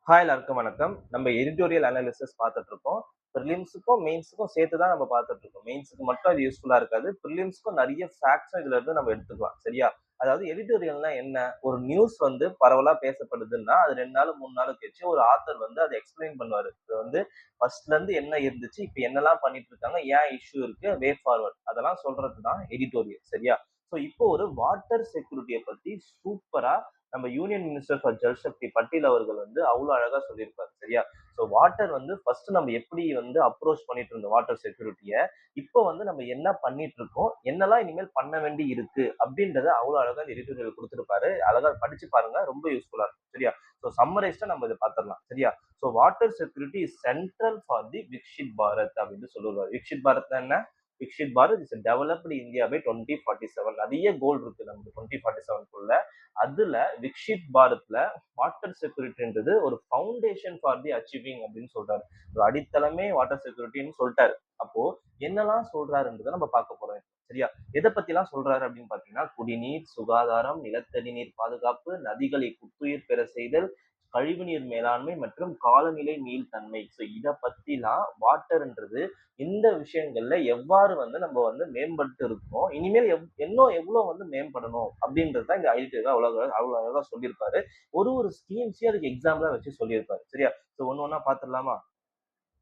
Hi எல்லாருக்கும் வணக்கம். நம்ம எடிட்டோரியல் அனாலிசிஸ் பார்த்துட்டு இருக்கோம். பிரிலிம்ஸுக்கும், மெயின்ஸுக்கும் சேர்த்து தான் நம்ம பார்த்துட்டு இருக்கோம். மெயின்ஸுக்கு மட்டும் அது யூஸ்ஃபுல்லா இருக்காது. பிரிலிம்ஸ்க்கும் நிறைய ஃபேக்ட்ஸும் இதுல இருந்து நம்ம எடுத்துக்கலாம். சரியா? அதாவது எடிட்டோரியல்னா என்ன? ஒரு நியூஸ் வந்து பரவலா பேசப்படுதுன்னா, அது 2 நாள், 3 நாள் கழிச்சு ஒரு ஆத்தர் வந்து அத எக்ஸ்பிளைன் பண்ணுவாரு. இது வந்து ஃபர்ஸ்ட்ல இருந்து என்ன இருந்துச்சு, இப்ப என்னலாம் பண்ணிட்டு இருக்காங்க, ஏன் இஷ்யூ இருக்கு, வே ஃபார்வர்ட் அதெல்லாம் சொல்றது தான் எடிட்டோரியல். சரியா? ஸோ இப்போ ஒரு வாட்டர் செக்யூரிட்டிய பத்தி சூப்பரா நம்ம union minister for Jal Shakti Patil அவர்கள் வந்து அவ்வளவு அழகா சொல்லியிருப்பாரு. சரியா? ஸோ வாட்டர் வந்து ஃபர்ஸ்ட் நம்ம எப்படி வந்து அப்ரோச் பண்ணிட்டு இருந்தோம் வாட்டர் செக்யூரிட்டிய, இப்போ வந்து நம்ம என்ன பண்ணிட்டு இருக்கோம், என்னெல்லாம் இனிமேல் பண்ண வேண்டி இருக்கு அப்படின்றத அவ்வளவு அழகா இந்த எடிட்டோரியல் கொடுத்திருப்பாரு. அழகா படிச்சு பாருங்க. ரொம்ப யூஸ்ஃபுல்லா இருக்கும். சரியா? ஸோ சம்மரைஸ்டா நம்ம இதை பார்த்துடலாம். சரியா? So water security is central for the Viksit Bharat அப்படின்னு சொல்லுவாரு. விக்ஷித் பாரத்னா என்ன? Viksit Bharat is developed India by 2047. நிறைய கோல் இருக்கு நமக்கு 2047க்குள்ள. அதுல விக்ஷித் பாரத்ல வாட்டர் செக்யூரிட்டின்றது ஒரு ஃபவுண்டேஷன் ஃபார் தி அச்சீவிங் அப்படின்னு சொல்றாரு. ஒரு அடித்தளமே வாட்டர் செக்யூரிட்டின்னு சொல்லிட்டாரு. அப்போ என்னெல்லாம் சொல்றாருன்றதை நம்ம பார்க்க போறோம். சரியா? எதை பத்தி எல்லாம் சொல்றாரு அப்படின்னு பாத்தீங்கன்னா, குடிநீர், சுகாதாரம், நிலத்தடி நீர் பாதுகாப்பு, நதிகளை புத்துயிர் பெற செய்தல், கழிவுநீர் மேலாண்மை மற்றும் காலநிலை மீள்தன்மை. ஸோ இத பத்திலாம் வாட்டர்ன்றது இந்த விஷயங்கள்ல எவ்வாறு வந்து நம்ம வந்து மேம்பட்டு இருக்கோம், இனிமேல் இன்னும் எவ்வளவு வந்து மேம்படணும் அப்படின்றது தான் இந்த ஐடியா அவ்வளவு அழகா சொல்லியிருப்பாரு. ஒரு ஸ்கீம்ஸையும் அதுக்கு எக்ஸாம்பிளா வச்சு சொல்லியிருப்பாரு. சரியா? ஸோ ஒண்ணு ஒண்ணா பாத்துடலாமா?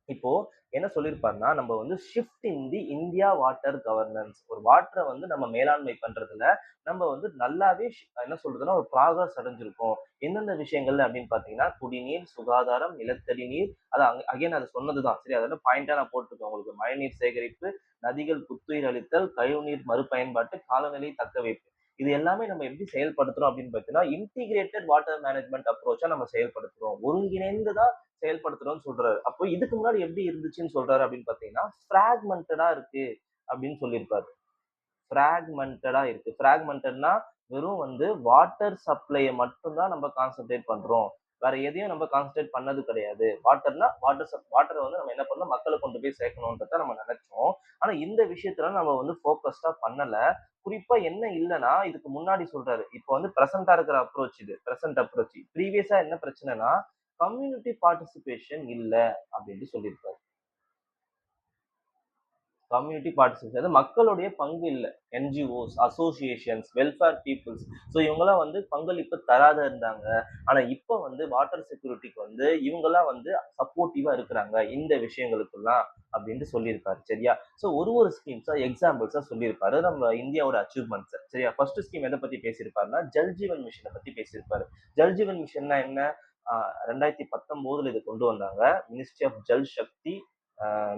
இப்போ என்ன சொல்லியிருப்பாருன்னா, நம்ம வந்து shift in the India water governance. ஒரு வாட்டரை வந்து நம்ம மேலாண்மை பண்றதுல நம்ம வந்து நல்லாவே என்ன சொல்றதுன்னா ஒரு ப்ராக்ரஸ் அடைஞ்சிருக்கோம். எந்தெந்த விஷயங்கள்ல அப்படின்னு பாத்தீங்கன்னா, குடிநீர், சுகாதாரம், நிலத்தடி நீர், அது அகைன் அது சொன்னதுதான். சரி, அதோட பாயிண்டா நான் போட்டிருக்கேன் உங்களுக்கு. மழைநீர் சேகரிப்பு, நதிகள் புத்துயிர் அளித்தல், கழிவுநீர் மறுபயன்பாட்டு, காலநிலை தக்கவைப்பு. இது எல்லாமே நம்ம எப்படி செயல்படுத்துறோம் அப்படின்னு பார்த்தீங்கன்னா, இன்டிகிரேட்டட் வாட்டர் மேனேஜ்மெண்ட் அப்ரோச்சா நம்ம செயல்படுத்துறோம். ஒருங்கிணைந்ததா செயல்படுத்துறோம்னு சொல்றாரு. அப்போ இதுக்கு முன்னாடி எப்படி இருந்துச்சுன்னு சொல்றாரு அப்படின்னு பார்த்தீங்கன்னா, ஃப்ராக்மென்டடா இருக்கு அப்படின்னு சொல்லியிருப்பாரு. ஃப்ராக்மென்டடா இருக்கு. ஃப்ராக்மென்டட்னா வெறும் வந்து வாட்டர் சப்ளைய மட்டும் தான் நம்ம கான்சன்ட்ரேட் பண்றோம். வேற எதையும் நம்ம கான்சன்ட்ரேட் பண்ணது கிடையாது. வாட்டர்னா வாட்டர வந்து நம்ம என்ன பண்ணணும், மக்களுக்கு கொண்டு போய் சேர்க்கணும்ன்றத நம்ம நினைச்சோம். ஆனா இந்த விஷயத்துல நம்ம வந்து ஃபோக்கஸ்டா பண்ணல. குறிப்பா என்ன இல்லன்னா, இதுக்கு முன்னாடி சொல்றாரு. இப்போ வந்து பிரசன்ட்டா இருக்கிற அப்ரோச் இது. Present approach. ப்ரீவியஸா என்ன பிரச்சனைன்னா, கம்யூனிட்டி பார்ட்டிசிபேஷன் இல்ல அப்டின்ட்டு சொல்லியிருப்பாரு. கம்யூனிட்டி பார்ட்டிசிபேஷன் அது மக்களுடைய பங்கு இல்ல. NGOs, associations, welfare peoples. So இவங்கலாம் வந்து பங்களிப்பு தராத இருந்தாங்க. ஆனா இப்ப வந்து வாட்டர் செக்யூரிட்டிக்கு வந்து இவங்கலாம் வந்து சப்போர்ட்டிவா இருக்கிறாங்க. இந்த விஷயங்களுக்கெல்லாம் அப்படின்னு சொல்லியிருக்காரு. சரியா? ஸோ ஒரு ஸ்கீம்ஸா எக்ஸாம்பிள்ஸா சொல்லியிருப்பாரு. நம்ம இந்தியாவோட அச்சீவ்மெண்ட்ஸ். சரியா? ஃபர்ஸ்ட் ஸ்கீம் எத பத்தி பேசியிருப்பாருன்னா, ஜல் ஜீவன் மிஷன பத்தி பேசியிருப்பாரு. ஜல் ஜீவன் மிஷன்னா என்ன? 2019ல இத கொண்டு வந்தாங்க. Ministry of Jal Shakti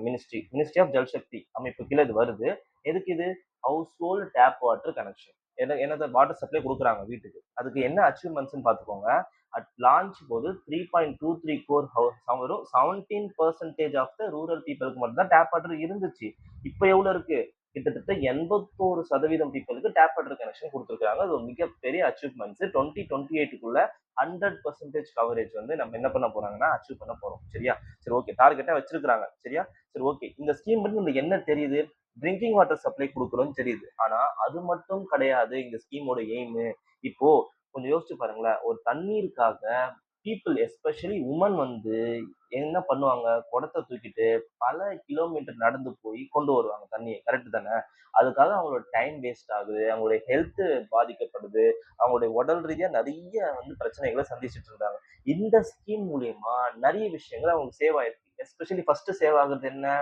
ministry of Jal Shakti அமைப்பு கீழ இது வருது. எதுக்கு இது? Household tap water connection. என்னது வாட்டர் சப்ளை குடுக்குறாங்க வீட்டுக்கு. அதுக்கு என்ன அச்சீவ்மெண்ட்ஸ்ன்னு பாத்துக்கோங்க. அட் லான்ச் போது 3.23 கோர் வெறும் 17% ஆஃப் த ரூரல் பீப்பிளுக்கு மட்டும் தான் டேப் வாட்டர் இருந்துச்சு. இப்ப எவ்வளவு இருக்கு? கிட்டத்தட்ட 81% பீப்பிளுக்கு டேப் வாட்டர் கனெக்ஷன் கொடுத்துருக்காங்க. அது ஒரு மிகப்பெரிய அச்சீவ்மெண்ட்ஸ். 2028க்குள்ள 100% கவரேஜ் வந்து நம்ம என்ன பண்ண போறாங்கன்னா அச்சீவ் பண்ண போறோம். சரியா? சரி, ஓகே. டார்கெட்டா வச்சிருக்காங்க. சரியா? சரி, ஓகே. இந்த ஸ்கீம் பத்தி உங்களுக்கு என்ன தெரியுது? ட்ரிங்கிங் வாட்டர் சப்ளை குடுக்குறோம்னு தெரியுது. ஆனா அது மட்டும் கிடையாது இந்த ஸ்கீமோட எய்மு. இப்போ கொஞ்சம் யோசிச்சு பாருங்களேன். ஒரு தண்ணீருக்காக பீப்பிள் எஸ்பெஷலி உமன் வந்து என்ன பண்ணுவாங்க? குடத்த தூக்கிட்டு பல கிலோமீட்டர் நடந்து போய் கொண்டு வருவாங்க தண்ணிய. கரெக்ட் தானே? அதுக்காக அவங்களோட டைம் வேஸ்ட் ஆகுது. அவங்களுடைய ஹெல்த் பாதிக்கப்படுது. அவங்களுடைய உடல் ரீதியா நெறைய வந்து பிரச்சனைகள சந்திச்சுட்டு இருந்தாங்க. இந்த ஸ்கீம் மூலியமா நெறைய விஷயங்கள் அவங்களுக்கு சேவ் ஆயிருக்கு. எஸ்பெஷலி ஃபர்ஸ்ட் சேவ் ஆகுறது என்ன?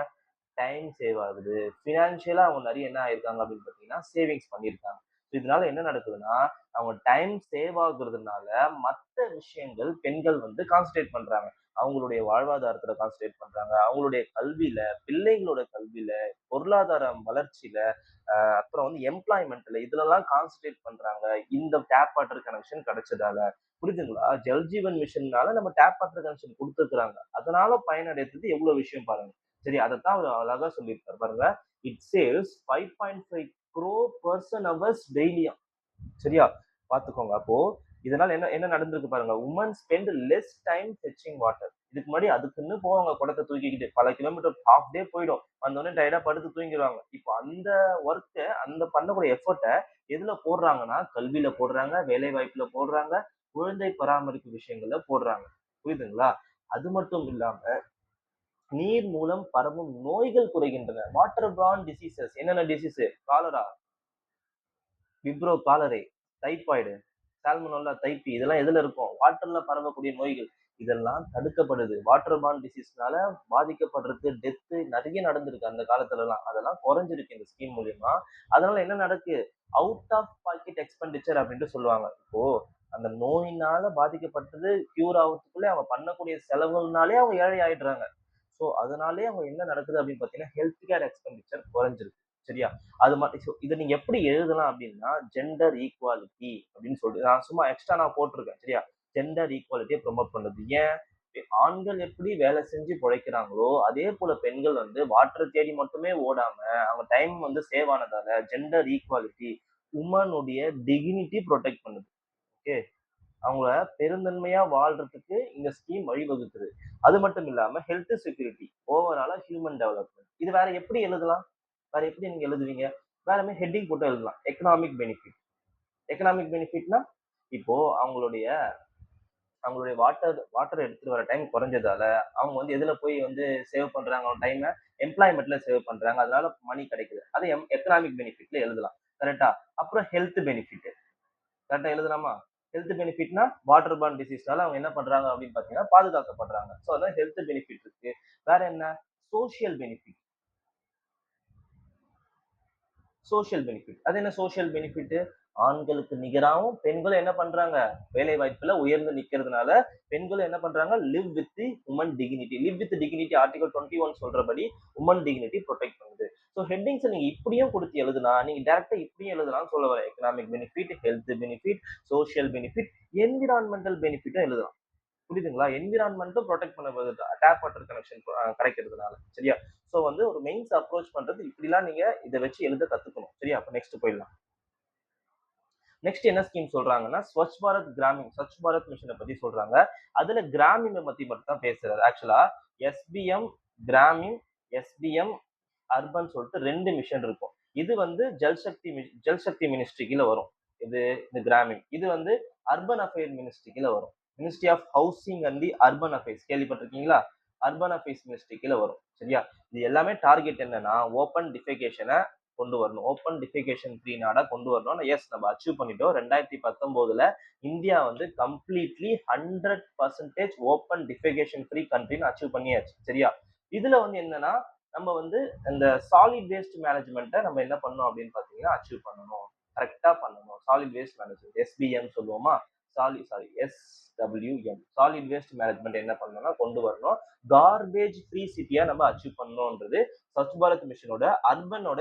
டைம் சேவ் ஆகுது. ஃபினான்ஷியலா அவங்க நெறைய என்ன ஆயிருக்காங்க அப்படின்னு பார்த்தீங்கன்னா, சேவிங்ஸ் பண்ணியிருக்காங்க. இதனால என்ன நடக்குதுன்னா, அவங்க டைம் சேவ் ஆகுறதுனால மத்த விஷயங்கள் பெண்கள் வந்து கான்சன்ட்ரேட் பண்றாங்க. அவங்களுடைய வாழ்வாதாரத்துல கான்சன்ட்ரேட் பண்றாங்க. அவங்களுடைய கல்வியில, பிள்ளைங்களோட கல்வியில, பொருளாதார வளர்ச்சியில, அப்புறம் வந்து எம்ப்ளாய்மென்ட்ல இதுலலாம் கான்சன்ட்ரேட் பண்றாங்க. இந்த டேப் வாட்டர் கனெக்ஷன் கிடைச்சதால. புரியுதுங்களா? ஜல் ஜீவன் மிஷன்னால நம்ம டேப் வாட்டர் கனெக்ஷன் குடுத்துருக்காங்க. அதனால பயனடைறது எவ்வளவு விஷயம் பாருங்க. சரி, அதத்தான் அவர் அழகா சொல்லியிருக்காரு பாருங்க. It saves 5.5 crore person hours டெய்லியாம். சரியா? பாத்துக்கோங்க. அப்போ இதனால என்ன என்ன நடந்திருக்கு பாருங்க. Women spend less time fetching water. இதுக்கு முன்னாடி அதுக்குன்னு போவாங்க குடத்த தூக்கிக்கிட்டு. பல கிலோமீட்டர் ஹால்ஃப் டே போயிடும். வந்தோனே டயர்டா படுத்து தூங்கிருவாங்க. இப்போ அந்த அந்த பண்ணக்கூடிய எஃபோர்ட்ட எதுல போடுறாங்கன்னா, கல்வியில போடுறாங்க, வேலை வாய்ப்புல போடுறாங்க, குழந்தை பராமரிப்பு விஷயங்கள்ல போடுறாங்க. புரியுதுங்களா? அது மட்டும் இல்லாம நீர் மூலம் பரவும் நோய்கள் குறைகின்றன. வாட்டர் பார்ன் டிசீசஸ் என்னென்ன டிசீஸ்? காலரா, விப்ரோ காலரே, டைபாய்டு, சால்மனோலா, தைப்பி இதெல்லாம் எதுல இருக்கும்? வாட்டர்ல பரவக்கூடிய நோய்கள். இதெல்லாம் தடுக்கப்படுது. வாட்டர் பார்ன் டிசீஸ்னால பாதிக்கப்படுறது, டெத்து நிறைய நடந்திருக்கு அந்த காலத்துலலாம். அதெல்லாம் குறைஞ்சிருக்கு இந்த ஸ்கீம் மூலியமா. அதனால என்ன நடக்கு? அவுட் ஆஃப் பாக்கெட் எக்ஸ்பெண்டிச்சர் அப்படின்ட்டு சொல்லுவாங்க. இப்போ அந்த நோயினால பாதிக்கப்பட்டது கியூர் ஆகுறதுக்குள்ள அவங்க பண்ணக்கூடிய செலவுனாலே அவங்க ஏழை ஆயிடுறாங்க. ஸோ அதனாலேயே அவங்க என்ன நடக்குது அப்படின்னு பார்த்தீங்கன்னா, ஹெல்த் கேர் எக்ஸ்பெண்டிச்சர் குறைஞ்சிருக்கு. சரியா? அது மட்டும் இத நீங்க எப்படி எழுதலாம் அப்படின்னா, ஜெண்டர் ஈக்வாலிட்டி அப்படின்னு சொல்லிட்டு நான் சும்மா எக்ஸ்ட்ரா நான் போட்டிருக்கேன். சரியா? ஜெண்டர் ஈக்வாலிட்டிய ப்ரமோட் பண்ணுது. ஏன்? ஆண்கள் எப்படி வேலை செஞ்சு பொழைக்கிறாங்களோ, அதே போல பெண்கள் வந்து வாட்டர் தேடி மட்டுமே ஓடாம, அவங்க டைம் வந்து சேவ் ஆனதால ஜெண்டர் ஈக்வாலிட்டி, வுமனுடைய டிக்னிட்டி புரொடெக்ட் பண்ணுது. ஓகே. அவங்கள பெருந்தன்மையா வாழ்றதுக்கு இந்த ஸ்கீம் வழிவகுக்குது. அது மட்டும் இல்லாம ஹெல்த் செக்யூரிட்டி, ஓவராலா ஹியூமன் டெவலப்மென்ட். இது வேற எப்படி எழுதலாம்? வேற எப்படி நீங்க எழுதுவீங்க? வேற மாதிரி ஹெட்டிங் போட்டு எழுதலாம். Economic benefit. எக்கனாமிக் பெனிஃபிட்னா இப்போ அவங்களுடைய வாட்டர் வாட்டர் எடுத்துட்டு வர டைம் குறைஞ்சதால அவங்க வந்து எதுல போய் வந்து சேவ் பண்றாங்க அவங்க டைமை? எம்ப்ளாய்மெண்ட்ல சேவ் பண்றாங்க. அதனால மணி கிடைக்குது. அது எக்கனாமிக் பெனிஃபிட்ல எழுதலாம். கரெக்டா? அப்புறம் ஹெல்த் பெனிஃபிட் கரெக்டா எழுதலாமா? ஹெல்த் பெனிஃபிட்னா வாட்டர் பார்ன் டிசீஸ்னால அவங்க என்ன பண்றாங்க அப்படின்னு பாத்தீங்கன்னா பாதுகாக்கப்படுறாங்க. ஸோ அதான் ஹெல்த் பெனிஃபிட் இருக்கு. வேற என்ன? Social benefit. Social benefit. அது என்ன சோசியல் பெனிஃபிட்? ஆண்களுக்கு நிகராவும் பெண்களும் என்ன பண்றாங்க? வேலை வாய்ப்புல உயர்ந்து நிக்கிறதுனால பெண்களும் என்ன பண்றாங்க? Live with the woman dignity. Live with dignity article 21 சொல்றபடி உமன் டிக்னிட்டி ப்ரொடெக்ட் பண்ணுது. ஸோ ஹெட்டிங்ஸ் நீங்க இப்படியும் கொடுத்து எழுதுனா, நீங்க டைரக்டா இப்படியும் எழுதலாம்னு சொல்ல வரேன். Economic benefit, health benefit, social benefit, environmental பெனிஃபிட்டும் எழுதலாம். புரியுதுங்களா? என்விரான்மெண்ட்டும் ப்ரொடெக்ட் பண்ண டேப் வாட்டர் கனெக்ஷன் கிடைக்கிறதுனால. சரியா? ஸோ வந்து ஒரு மெயின்ஸ் அப்ரோச் பண்றது இப்படிலாம் நீங்க இதை வச்சு எழுத கத்துக்கணும். சரியா? அப்ப நெக்ஸ்ட் போயிடலாம். நெக்ஸ்ட் என்ன ஸ்கீம் சொல்றாங்கன்னா, ஸ்வச் பாரத் கிராமின், ஸ்வச் பாரத் மிஷனை பத்தி சொல்றாங்க. அதுல கிராமினை பத்தி மட்டும் தான் பேசுறாரு. ஆக்சுவலா எஸ்பிஎம் கிராமின், எஸ்பிஎம் அர்பன் சொல்லிட்டு 2 மிஷன் இருக்கும். இது வந்து ஜல்சக்தி மினிஸ்ட்ரி கீழ வரும். இது இந்த கிராமின். இது வந்து அர்பன் அஃபேர் மினிஸ்ட்ரி கீழ வரும். Ministry of housing and the urban affairs கேள்விப்பட்டிருக்கீங்களா? அர்பன் அஃபேர்ஸ் மினிஸ்ட்ரி கீழ வரும். சரியா? இது எல்லாமே டார்கெட் என்னன்னா, ஓப்பன் டிஃபெகேஷனை கொண்டு வரணும். ஓப்பன் டிஃபெகேஷன் ஃப்ரீ நாடா கொண்டு வரணும். எஸ் நம்ம அச்சீவ் பண்ணிட்டோம். 2019ல இந்தியா வந்து கம்ப்ளீட்லி 100% ஓப்பன் டிஃபெகேஷன் ஃப்ரீ கண்ட்ரின்னு அச்சீவ் பண்ணியாச்சு. சரியா? இதுல வந்து என்னன்னா நம்ம வந்து இந்த சாலிட் வேஸ்ட் மேனேஜ்மெண்ட்டை நம்ம என்ன பண்ணணும் அப்படின்னு பார்த்தீங்கன்னா அச்சீவ் பண்ணணும். கரெக்டா பண்ணணும். சாலிட் வேஸ்ட் மேனேஜ்மெண்ட் எஸ்பிஎம் சொல்லுவோமா? எஸ்டபிள்யூஎம் சாலிட் வேஸ்ட் மேனேஜ்மெண்ட் என்ன பண்ணணும்னா கொண்டு வரணும். கார்பேஜ் ஃப்ரீ சிட்டியா நம்ம அச்சீவ் பண்ணணும்ன்றது ஸ்வச் பாரத் மிஷனோட அர்பனோட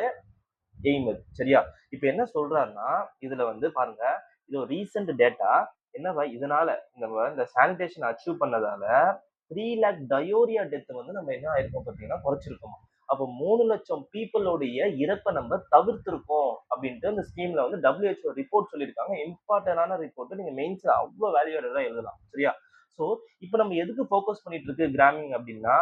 எய்ம் அது. சரியா? இப்ப என்ன சொல்றாருன்னா இதுல வந்து பாருங்க, இது ஒரு ரீசெண்ட் டேட்டா. என்னவா இதனால இந்த சானிடேஷன் அச்சீவ் பண்ணதால 3 லேக் டயோரியா டெத் வந்து நம்ம என்ன ஆயிருக்கோம் பார்த்தீங்கன்னா குறைச்சிருக்கோம். அப்போ 3 லட்சம் பீப்புளோடைய இறப்பை நம்ம தவிர்த்திருக்கோம் அப்படின்ட்டு அந்த ஸ்கீம்ல வந்து WHO ரிப்போர்ட் சொல்லியிருக்காங்க. இம்பார்ட்டன்டான ரிப்போர்ட். நீங்க மெயின்ஸ்ல அவ்வளவு வேல்யூடா எழுதலாம். சரியா? சோ இப்போ நம்ம எதுக்கு ஃபோக்கஸ் பண்ணிட்டு இருக்கு கிராமிங் அப்படின்னா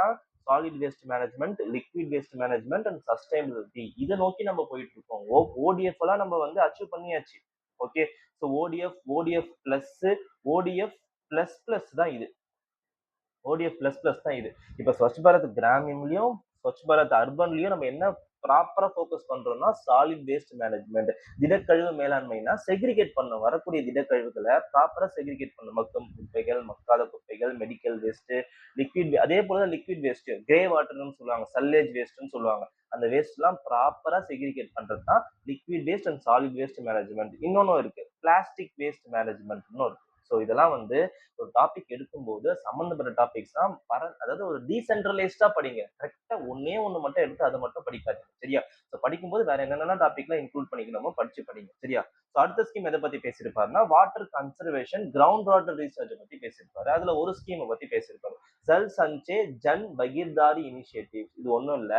solid waste management, liquid waste management and sustainability இதை நோக்கி நம்ம போயிட்டு இருக்கோம். ஓடிஎஃப் எல்லாம் நம்ம வந்து அச்சீவ் பண்ணியாச்சு. Okay. So OTF plus, OTF plus plus தான் இது. ஓடிஎஃப் பிளஸ் பிளஸ் தான் இது. இப்ப ஸ்வச் பாரத் கிராமின்லயும் ஸ்வச் பாரத் அர்பன்லயும் நம்ம என்ன ப்ராப்பரா ஃபோக்கஸ் பண்றோம்னா சாலிட் வேஸ்ட் மேனேஜ்மெண்ட். திடக்கழிவு மேலாண்மைனா செக்ரிகேட் பண்ணணும். வரக்கூடிய திடக்கழிவுகளை ப்ராப்பரா செக்ரிகேட் பண்ணணும். மக்கும் குப்பைகள், மக்காத குப்பைகள், மெடிக்கல் வேஸ்ட், லிக்விட் அதே போல லிக்விட் வேஸ்ட், கிரே வாட்டர்னு சொல்லுவாங்க, சல்லேஜ் வேஸ்ட்னு சொல்லுவாங்க. அந்த வேஸ்ட் எல்லாம் ப்ராப்பரா செக்ரிகேட் பண்றது தான் liquid waste and solid waste management. இன்னொன்னும் இருக்கு, பிளாஸ்டிக் வேஸ்ட் மேனேஜ்மெண்ட்னு இருக்கு. ஸோ இதெல்லாம் வந்து ஒரு டாபிக் எடுக்கும்போது சம்பந்தப்பட்ட டாபிக்ஸ் தான் அதாவது ஒரு டீசென்ட்ரலைஸ்டா படிங்க. கரெக்டா ஒன்னே ஒண்ணு மட்டும் எடுத்து அதை மட்டும் படிக்காதீங்க. சரியா? ஸோ படிக்கும்போது வேற என்னென்ன டாபிக்லாம் இன்க்ளூட் பண்ணிக்கணுமோ படிச்சு படிங்க. சரியா? ஸோ அடுத்த ஸ்கீம் எதை பத்தி பேசியிருப்பாருன்னா water conservation ground water research பத்தி பேசியிருப்பாரு. அதுல ஒரு ஸ்கீமை பத்தி பேசியிருப்பாரு. ஜல் சஞ்சே ஜன் பகிர்தாரி இனிஷியேட்டிவ். இது ஒண்ணும் இல்ல,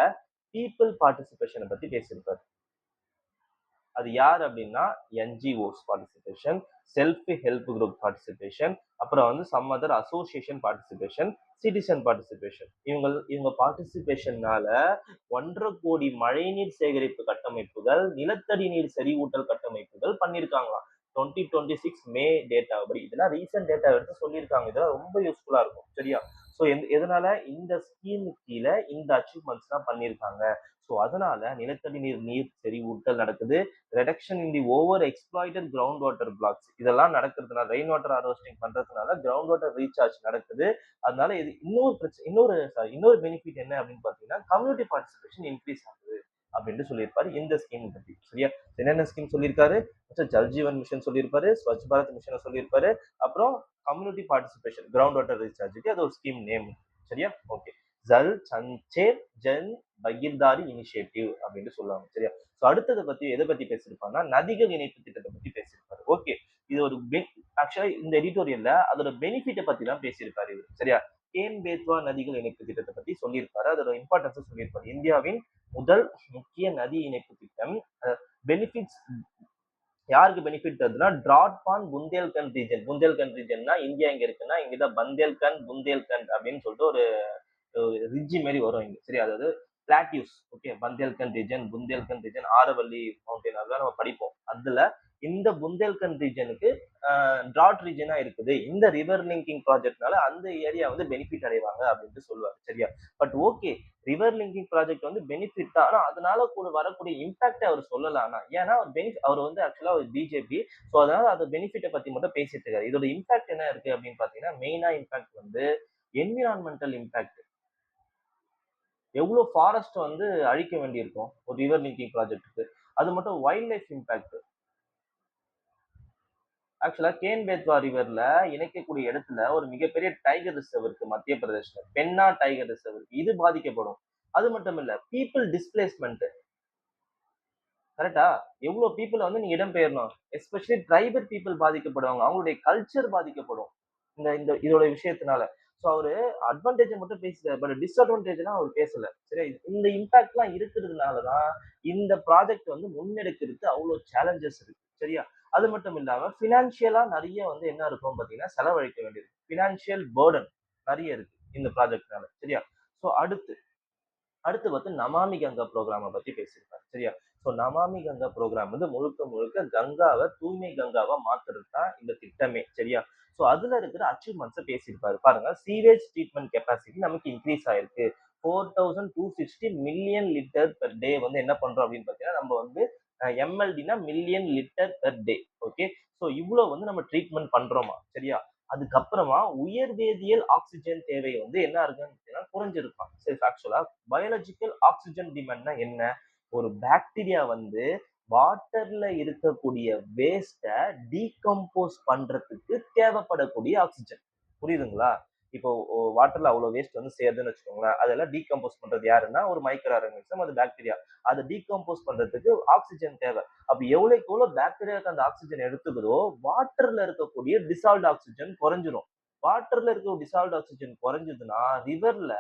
பீப்புள் பார்ட்டிசிபேஷனை பத்தி பேசியிருப்பாரு. அது யார் அப்படின்னா NGOs participation, self help group participation, அப்புறம் வந்து some other association participation, citizen participation. இவங்க பார்ட்டிசிபேஷன்னால 1.5 கோடி மழைநீர் சேகரிப்பு கட்டமைப்புகள், நிலத்தடி நீர் செறிவூட்டல் கட்டமைப்புகள் பண்ணியிருக்காங்களாம். 2026 மே டேட்டா படி. இதெல்லாம் ரீசென்ட் டேட்டா எடுத்து சொல்லியிருக்காங்க. இதெல்லாம் ரொம்ப யூஸ்ஃபுல்லா இருக்கும். சரியா? ஸோ எதனால இந்த ஸ்கீம் கீழ இந்த அச்சீவ்மெண்ட்ஸ் தான் பண்ணியிருக்காங்க. ஸோ அதனால நிலத்தடி நீர் செறிவூட்டல் நடக்குது. Reduction in the over exploited ground water blocks இதெல்லாம் நடக்கிறதுனால ரெயின் வாட்டர் ஹார்வெஸ்டிங் பண்றதுனால கிரவுண்ட் வாட்டர் ரீசார்ஜ் நடக்குது. அதனால இது இன்னொரு பெனிஃபிட் என்ன அப்படின்னு பாத்தீங்கன்னா கம்யூனிட்டி பார்ட்டிசிபேஷன் இன்க்ரீஸ் ஆகுது அப்படின்னு சொல்லியிருப்பாரு இந்த ஸ்கீம் பத்தி. சரியா? என்னென்ன ஸ்கீம் சொல்லியிருக்காரு? ஜல் ஜீவன் மிஷன் சொல்லியிருப்பாரு, ஸ்வச் பாரத் மிஷனை சொல்லியிருப்பாரு, அப்புறம் கம்யூனிட்டி பார்ட்டிசிபேஷன் கிரவுண்ட் வாட்டர் ரீசார்ஜுக்கு அது ஒரு ஸ்கீம் நேம். சரியா? ஓகே. ஜல் சஞ்சேர் ஜன் பகிர்தாரி இனிஷியேட்டிவ் அப்படின்னு சொல்லுவாங்க. சரியா? ஸோ அடுத்ததை பத்தி எதை பத்தி பேசியிருப்பாங்கன்னா நதிகள் இணைப்பு திட்டத்தை பத்தி பேசியிருப்பாரு. ஓகே. இது ஒரு ஆக்சுவலா இந்த எடிட்டோரியல்ல அதோட பெனிஃபிட்டை பத்தி தான் பேசியிருப்பாரு இவர். சரியா? கேன் பேத்வா நதிகள் இணைப்பு திட்டத்தை பத்தி சொல்லியிருப்பாரு. அதோட இம்பார்ட்டன்ஸ் சொல்லியிருப்பாரு. இந்தியாவின் முதல் முக்கிய நதி இணைப்பு திட்டம். பெனிஃபிட்ஸ் யாருக்கு பெனிஃபிட் தருதுன்னா டிராட்பான் புந்தேல்கண்ட் ரீஜன். புந்தேல்கண்ட் ரீஜன்னா இந்தியா எங்க இருக்குன்னா இங்கதான் பந்தேல்கண்ட் புந்தேல்கண்ட் அப்படின்னு சொல்லிட்டு ஒரு ரிட்ஜி மாதிரி வரும் இங்க. சரி, அதாவது plateaus. Okay, Bundelkhand region, Bundelkhand region, Aravalli mountain அதெல்லாம் நம்ம படிப்போம். அதுல இந்த புந்தேல்கண்ட் ரீஜனுக்கு டிராட் ரீஜனா இருக்குது. இந்த ரிவர் லிங்கிங் ப்ராஜெக்ட்னால அந்த ஏரியா வந்து பெனிஃபிட் அடைவாங்க அப்படின்ட்டு சொல்லுவாங்க. சரியா? But okay, river linking project வந்து பெனிஃபிட் தான். ஆனா அதனால கூட வரக்கூடிய இம்பாக்ட் அவர் சொல்லலாம். ஆனா ஏன்னா அவர் வந்து ஆக்சுவலா ஒரு பிஜேபி. ஸோ அதனால அது பெனிஃபிட்டை பத்தி மட்டும் பேசிட்டு இருக்காரு. இதோட இம்பாக்ட் என்ன இருக்கு அப்படின்னு பாத்தீங்கன்னா மெயினா இம்பாக்ட் வந்து என்விரான்மெண்டல் இம்பாக்ட். எவ்வளவு ஃபாரஸ்ட் வந்து அழிக்க வேண்டியிருக்கும் ஒரு ரிவர் லிங்கிங் ப்ராஜெக்ட்டுக்கு. அது மட்டும் வைல்ட் லைஃப் இம்பாக்ட். ஆக்சுவலா கேன் பேத்வா ரிவர்ல இணைக்கக்கூடிய இடத்துல ஒரு மிகப்பெரிய டைகர் ரிசர்வ் இருக்கு மத்திய பிரதேஷ்ல. பென்னா டைகர் ரிசர்வ் இருக்கு. இது பாதிக்கப்படும். அது மட்டும் இல்ல பீப்புள் டிஸ்பிளேஸ்மெண்ட். கரெக்டா? எவ்வளவு பீப்புள் வந்து நீங்க இடம் பெயரணும். எஸ்பெஷலி ட்ரைபல் பீப்புள் பாதிக்கப்படுவாங்க. அவங்களுடைய கல்ச்சர் பாதிக்கப்படும் இந்த இந்த இதோட விஷயத்தினால. ஸோ அவரு அட்வான்டேஜை மட்டும் பேசுறாரு. பட் டிஸ்அட்வான்டேஜ்லாம் அவர் பேசல. சரியா? இந்த இம்பாக்ட்லாம் இருக்கிறதுனாலதான் இந்த ப்ராஜெக்ட் வந்து முன்னெடுக்கிறதுக்கு அவ்வளவு சேலஞ்சஸ் இருக்கு. சரியா? அது மட்டும் இல்லாம பினான்சியலா நிறைய வந்து என்ன இருக்கும் பாத்தீங்கன்னா செலவழிக்க வேண்டியது. பினான்சியல் பேர்டன் நிறைய இருக்கு இந்த ப்ராஜெக்ட்னால. சரியா? ஸோ அடுத்து அடுத்து வந்து நமாமி கங்கா ப்ரோக்ராம பத்தி பேசியிருப்பாரு. சரியா? ஸோ நமாமி கங்கா ப்ரோக்ராம் வந்து முழுக்க முழுக்க கங்காவை தூய்மை கங்காவா மாத்துறது தான் இந்த திட்டமே. சரியா? ஸோ அதுல இருக்கிற அச்சீவ்மெண்ட்ஸை பேசியிருப்பாரு. பாருங்க, சீவேஜ் ட்ரீட்மெண்ட் கெப்பாசிட்டி நமக்கு இன்க்ரீஸ் ஆயிருக்கு. 4260 மில்லியன் லிட்டர் பெர் டே வந்து என்ன பண்றோம் அப்படின்னு பாத்தீங்கன்னா நம்ம வந்து எம்எல்டினா million litre per day. Okay. So இவ்வளவு வந்து நம்ம ட்ரீட்மெண்ட் பண்றோமா. சரியா? அதுக்கப்புறமா உயர் வேதியியல் ஆக்சிஜன் தேவை வந்து என்ன இருக்குன்னு குறைஞ்சிருக்கும். சரி, ஆக்சுவலா பயாலஜிக்கல் ஆக்சிஜன் டிமாண்ட்னா என்ன? ஒரு பாக்டீரியா வந்து வாட்டர்ல இருக்கக்கூடிய வேஸ்ட டீகம்போஸ் பண்றதுக்கு தேவைப்படக்கூடிய ஆக்சிஜன். புரியுதுங்களா? இப்போ வாட்டர்ல அவ்வளவு வேஸ்ட் வந்து சேருதுன்னு வச்சுக்கோங்களேன். அதெல்லாம் டீகம்போஸ் பண்றது யாருன்னா ஒரு மைக்ரோ ஆர்கானிசம், அது பாக்டீரியா. அதை டீகம்போஸ் பண்றதுக்கு ஆக்சிஜன் தேவை. அப்ப எவ்வளவுக்கு எவ்வளவு பாக்டீரியாவுக்கு அந்த ஆக்சிஜன் எடுத்துக்குதோ வாட்டர்ல இருக்கக்கூடிய டிசால்வ்ட் ஆக்சிஜன் குறைஞ்சிரும். வாட்டர்ல இருக்க டிசால்வ்ட் ஆக்சிஜன் குறைஞ்சதுன்னா ரிவர்ல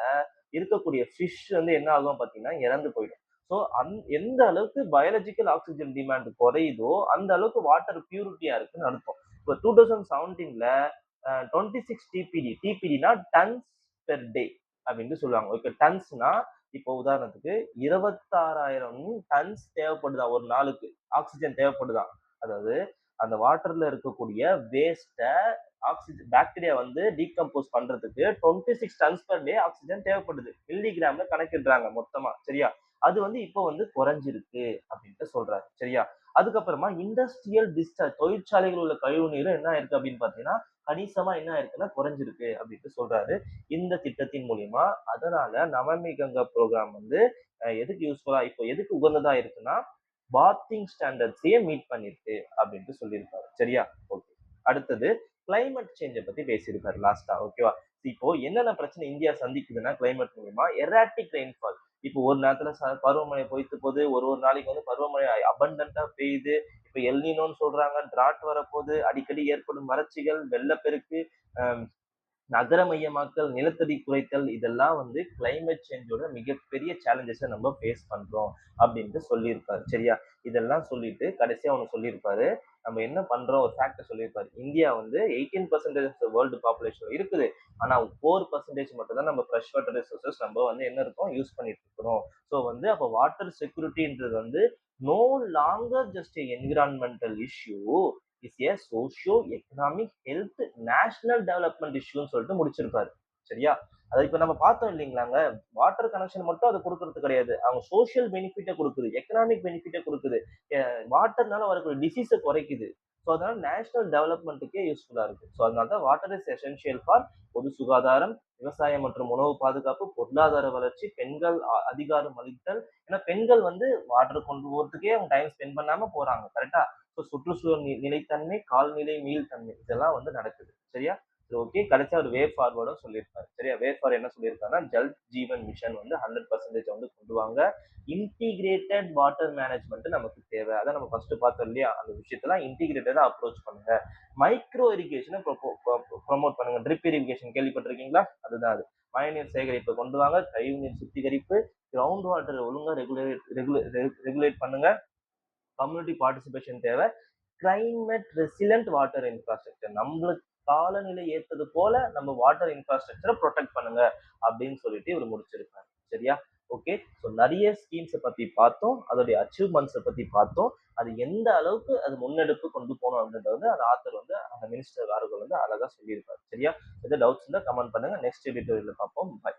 இருக்கக்கூடிய ஃபிஷ் வந்து என்ன ஆகும் பாத்தீங்கன்னா இறந்து போயிடும். ஸோ எந்த அளவுக்கு பயாலஜிக்கல் ஆக்சிஜன் டிமாண்ட் குறையுதோ அந்த அளவுக்கு வாட்டர் பியூரிட்டியா இருக்குன்னு அர்த்தம். இப்போ 2017ல 26 டிபிடி. டிபிடினா டன்ஸ் பெர் டே அப்படின்னு சொல்லுவாங்க. இப்போ டன்ஸ்னா இப்போ உதாரணத்துக்கு 26,000 டன்ஸ் தேவைப்படுதான் ஒரு நாளுக்கு. ஆக்சிஜன் தேவைப்படுதான். அதாவது அந்த வாட்டர்ல இருக்கக்கூடிய வேஸ்ட ஆக்சிஜன் பாக்டீரியா வந்து டீகம்போஸ் பண்றதுக்கு 26 டன்ஸ் பெர் டே ஆக்சிஜன் தேவைப்படுது. மில்லிகிராம்ல கணக்கிடுறாங்க மொத்தமா. சரியா? அது வந்து இப்போ வந்து குறைஞ்சிருக்கு அப்படின்ட்டு சொல்றாரு. சரியா? அதுக்கப்புறமா இண்டஸ்ட்ரியல் டிஸ்சார்ஜ் தொழிற்சாலைகள் உள்ள கழிவு நீரும் என்ன இருக்கு அப்படின்னு பாத்தீங்கன்னா கணிசமா என்ன இருக்குன்னா குறைஞ்சிருக்கு அப்படின்ட்டு சொல்றாரு இந்த திட்டத்தின் மூலியமா. அதனால நமாமி கங்கா ப்ரோக்ராம் வந்து எதுக்கு யூஸ்ஃபுல்லா இப்போ எதுக்கு உகந்ததா இருக்குன்னா பாத்திங் ஸ்டாண்டர்ட்ஸையே மீட் பண்ணிருக்கு அப்படின்ட்டு சொல்லியிருக்காரு. சரியா? ஓகே. அடுத்தது கிளைமேட் சேஞ்சை பத்தி பேசியிருக்காரு லாஸ்டா. ஓகேவா? இப்போ என்னென்ன பிரச்சனை இந்தியா சந்திக்குதுன்னா கிளைமேட் மூலியமா எராட்டிக் ரெயின்ஃபால். இப்போ ஒரு நேரத்துல பருவமழை பொய்த்து போகுது. ஒரு ஒரு நாளைக்கு வந்து பருவமழை அபண்டன்டா பெய்யுது. இப்ப எல்னினோன்னு சொல்றாங்க. டிராட் வரப்போகுது. அடிக்கடி ஏற்படும் வறட்சிகள், வெள்ளப்பெருக்கு, நகரமயமாக்கல், நிலத்தடி குறைத்தல் இதெல்லாம் வந்து கிளைமேட் சேஞ்சோட மிகப்பெரிய சேலஞ்சஸை நம்ம ஃபேஸ் பண்றோம் அப்படின்ட்டு சொல்லியிருப்பாரு. சரியா? இதெல்லாம் சொல்லிட்டு கடைசியா ஒண்ணு சொல்லியிருப்பாரு. நம்ம என்ன பண்றோம் ஒரு ஃபேக்டர் சொல்லியிருப்பாரு. இந்தியா வந்து 18% வேர்ல்டு பாப்புலேஷன் இருக்குது. ஆனா 4% மட்டும் தான் நம்ம ஃப்ரெஷ் வாட்டர் ரிசோர்சஸ் நம்ம வந்து என்ன இருக்கோம் யூஸ் பண்ணிட்டு இருக்கிறோம். ஸோ வந்து அப்போ வாட்டர் செக்யூரிட்டின்றது வந்து no longer just environmental issue. Is a socio economic health national development இஷ்யூன்னு சொல்லிட்டு முடிச்சிருப்பாரு. சரியா? அத இப்ப நம்ம பார்த்தோம் இல்லைங்களாங்க. வாட்டர் கனெக்ஷன் மட்டும் அது குடுக்குறது கிடையாது. அவங்க சோசியல் பெனிஃபிட்ட குடுக்குது. எக்கனாமிக் பெனிஃபிட்ட குடுக்குது. வாட்டர்னால வரக்கூடிய டிசீஸ குறைக்குது. ஸோ அதனால நேஷனல் டெவலப்மென்ட்க்கே யூஸ்ஃபுல்லா இருக்கு. ஸோ அதனால தான் வாட்டர் இஸ் எசென்ஷியல் ஃபார் பொது சுகாதாரம், விவசாயம் மற்றும் உணவு பாதுகாப்பு, பொருளாதார வளர்ச்சி, பெண்கள் அதிகாரம் அளித்தல். ஏன்னா பெண்கள் வந்து வாட்டர் கொண்டு போறதுக்கே அவங்க டைம் ஸ்பெண்ட் பண்ணாம போறாங்க. கரெக்ட்டா? ஸோ சுற்றுச்சூழல் நிலைத்தன்மை, கால்நிலை மீள்தன்மை இதெல்லாம் வந்து நடக்குது. சரியா? சரி ஓகே. கடைசியா ஒரு வே ஃபார்வர்டும் சொல்லியிருக்காரு. சரியா? வே ஃபார் என்ன சொல்லியிருக்காருன்னா, ஜல் ஜீவன் மிஷன் வந்து 100% வந்து கொண்டு வாங்க. இன்டிகிரேட்டட் வாட்டர் மேனேஜ்மெண்ட் நமக்கு தேவை. அதான் நம்ம ஃபர்ஸ்ட் பார்த்தோம் இல்லையா? அந்த விஷயத்தலாம் இன்டிகிரேட்டடா அப்ரோச் பண்ணுங்க. மைக்ரோ இரிகேஷன ப்ரமோட் பண்ணுங்க. ட்ரிப் இரிகேஷன் கேள்விப்பட்டிருக்கீங்களா? அதுதான் அது. மழைநீர் சேகரிப்பை கொண்டு வாங்க. கழிவுநீர் சுத்திகரிப்பு, கிரவுண்ட் வாட்டர் ஒழுங்கா ரெகுலேட் பண்ணுங்க. கம்யூனிட்டி பார்ட்டிசிபேஷன் தேவை. Climate resilient water infrastructure. நம்மளுக்கு காலநிலை ஏத்தது போல நம்ம வாட்டர் இன்ஃப்ராஸ்ட்ரக்சரை ப்ரொடெக்ட் பண்ணுங்க அப்படின்னு சொல்லிட்டு இவர் முடிச்சிருக்காரு. சரியா? ஓகே. ஸோ நிறைய ஸ்கீம்ஸை பத்தி பார்த்தோம். அதோடைய அச்சீவ்மெண்ட்ஸை பத்தி பார்த்தோம். அது எந்த அளவுக்கு அது முன்னெடுப்பு கொண்டு போகணும் அப்படின்றது வந்து அந்த ஆத்தர் வந்து அந்த மினிஸ்டர் அவர்கள் வந்து அழகா சொல்லியிருப்பாரு. சரியா? எதாவது டவுட்ஸ் இருந்தா கமெண்ட் பண்ணுங்க. நெக்ஸ்ட் எடிட்டோரியல்ல பார்ப்போம். பை.